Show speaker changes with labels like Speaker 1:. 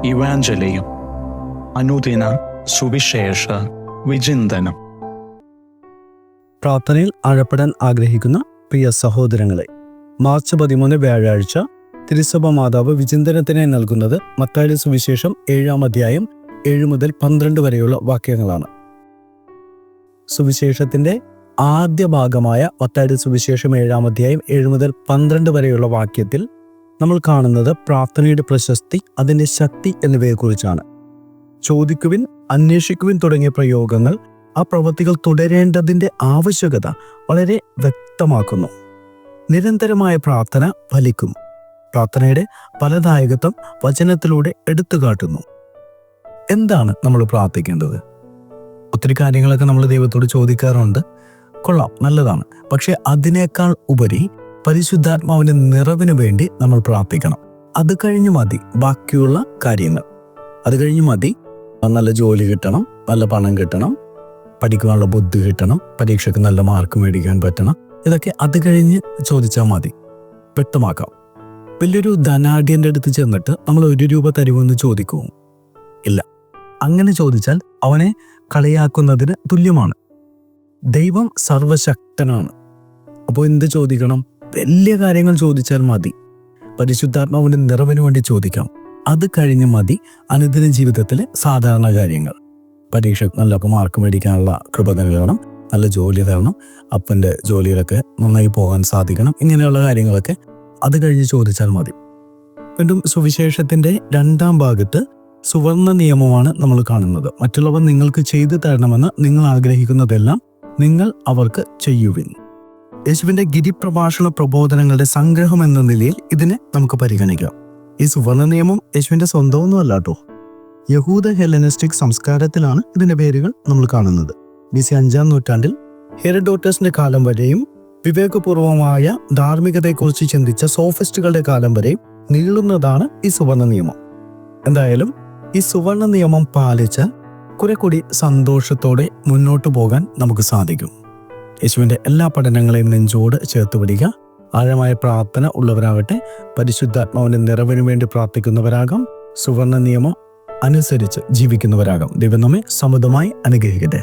Speaker 1: ഇവാഞ്ചലിയും അനുദിന സുവിശേഷ വിചിന്തനം.
Speaker 2: പ്രാർത്ഥനയിൽ ആഴപ്പെടാൻ ആഗ്രഹിക്കുന്ന പ്രിയ സഹോദരങ്ങളെ, മാർച്ച് 13 വ്യാഴാഴ്ച തിരുസഭ മാതാവ് വിചിന്തനത്തിനായി നൽകുന്നത് മത്തായിയുടെ സുവിശേഷം 7-ാം അധ്യായം 7 മുതൽ 12 വരെയുള്ള വാക്യങ്ങളാണ്. സുവിശേഷത്തിന്റെ ആദ്യ ഭാഗമായ മത്തായിയുടെ സുവിശേഷം 7-ാം അധ്യായം 7 മുതൽ 12 വരെയുള്ള വാക്യത്തിൽ നമ്മൾ കാണുന്നത് പ്രാർത്ഥനയുടെ പ്രശസ്തി, അതിൻ്റെ ശക്തി എന്നിവയെക്കുറിച്ചാണ്. ചോദിക്കുവിൻ, അന്വേഷിക്കുവിൻ തുടങ്ങിയ പ്രയോഗങ്ങൾ ആ പ്രവൃത്തികൾ തുടരേണ്ടതിൻ്റെ ആവശ്യകത വളരെ വ്യക്തമാക്കുന്നു. നിരന്തരമായ പ്രാർത്ഥന ഫലിക്കും. പ്രാർത്ഥനയുടെ ഫലദായകത്വം വചനത്തിലൂടെ എടുത്തുകാട്ടുന്നു. എന്താണ് നമ്മൾ പ്രാർത്ഥിക്കേണ്ടത്? ഒത്തിരി കാര്യങ്ങളൊക്കെ നമ്മൾ ദൈവത്തോട് ചോദിക്കാറുണ്ട്. കൊള്ളാം, നല്ലതാണ്. പക്ഷെ അതിനേക്കാൾ ഉപരി പരിശുദ്ധാത്മാവിന്റെ നിറവിന് വേണ്ടി നമ്മൾ പ്രാർത്ഥിക്കണം. അത് കഴിഞ്ഞ് മതി ബാക്കിയുള്ള കാര്യങ്ങൾ. അത് കഴിഞ്ഞ് മതി നല്ല ജോലി കിട്ടണം, നല്ല പണം കിട്ടണം, പഠിക്കാനുള്ള ബുദ്ധി കിട്ടണം, പരീക്ഷയ്ക്ക് നല്ല മാർക്ക് മേടിക്കാൻ പറ്റണം. ഇതൊക്കെ അത് കഴിഞ്ഞ് ചോദിച്ചാൽ മതി. വ്യക്തമാക്കാം. വലിയൊരു ധനാഢ്യൻ്റെ അടുത്ത് ചെന്നിട്ട് നമ്മൾ 1 രൂപ തരുമെന്ന് ചോദിക്കുമോ? ഇല്ല. അങ്ങനെ ചോദിച്ചാൽ അവനെ കളിയാക്കുന്നതിന് തുല്യമാണ്. ദൈവം സർവശക്തനാണ്. അപ്പോൾ എന്ത് ചോദിക്കണം? വലിയ കാര്യങ്ങൾ ചോദിച്ചാൽ മതി. പരിശുദ്ധാത്മാവിന്റെ നിറവിന് വേണ്ടി ചോദിക്കാം. അത് കഴിഞ്ഞ് മതി അനുദിന ജീവിതത്തിലെ സാധാരണ കാര്യങ്ങൾ. പരീക്ഷ നല്ല മാർക്ക് മേടിക്കാനുള്ള കൃപ നൽകണം, നല്ല ജോലി തരണം, അപ്പൻ്റെ ജോലിയിലൊക്കെ നന്നായി പോകാൻ സാധിക്കണം. ഇങ്ങനെയുള്ള കാര്യങ്ങളൊക്കെ അത് കഴിഞ്ഞ് ചോദിച്ചാൽ മതി. വീണ്ടും സുവിശേഷത്തിന്റെ 2-ാം ഭാഗത്ത് സുവർണ നിയമമാണ് നമ്മൾ കാണുന്നത്. മറ്റുള്ളവർ നിങ്ങൾക്ക് ചെയ്തു തരണമെന്ന് നിങ്ങൾ ആഗ്രഹിക്കുന്നതെല്ലാം നിങ്ങൾ അവർക്ക് ചെയ്യുവിൻ. യേശുവിന്റെ ഗിരിപ്രഭാഷണ പ്രബോധനങ്ങളുടെ സംഗ്രഹം എന്ന നിലയിൽ ഇതിനെ നമുക്ക് പരിഗണിക്കാം. ഈ സുവർണ നിയമം യേശുവിന്റെ സ്വന്തമൊന്നും അല്ല കേട്ടോ. യഹൂദ ഹെലനിസ്റ്റിക് സംസ്കാരത്തിലാണ് ഇതിന്റെ പേരുകൾ നമ്മൾ കാണുന്നത്. BC 5-ാം നൂറ്റാണ്ടിൽ ഹെറഡോട്ടസിന്റെ കാലം വരെയും വിവേകപൂർവമായ ധാർമ്മികതയെക്കുറിച്ച് ചിന്തിച്ച സോഫിസ്റ്റുകളുടെ കാലം വരെയും നീളുന്നതാണ് ഈ സുവർണ നിയമം. എന്തായാലും ഈ സുവർണ നിയമം പാലിച്ചാൽ കുറെ കൂടി സന്തോഷത്തോടെ മുന്നോട്ട് പോകാൻ നമുക്ക് സാധിക്കും. യേശുവിൻ്റെ എല്ലാ പഠനങ്ങളെയും നെഞ്ചോട് ചേർത്ത് പിടിക്കുക. ആഴമായ പ്രാർത്ഥന ഉള്ളവരാകട്ടെ, പരിശുദ്ധാത്മാവിന്റെ നിറവിന് വേണ്ടി പ്രാർത്ഥിക്കുന്നവരാകാം, സുവർണ നിയമം അനുസരിച്ച് ജീവിക്കുന്നവരാകാം. ദൈവം നമ്മെ സമൃദ്ധമായി അനുഗ്രഹിക്കട്ടെ.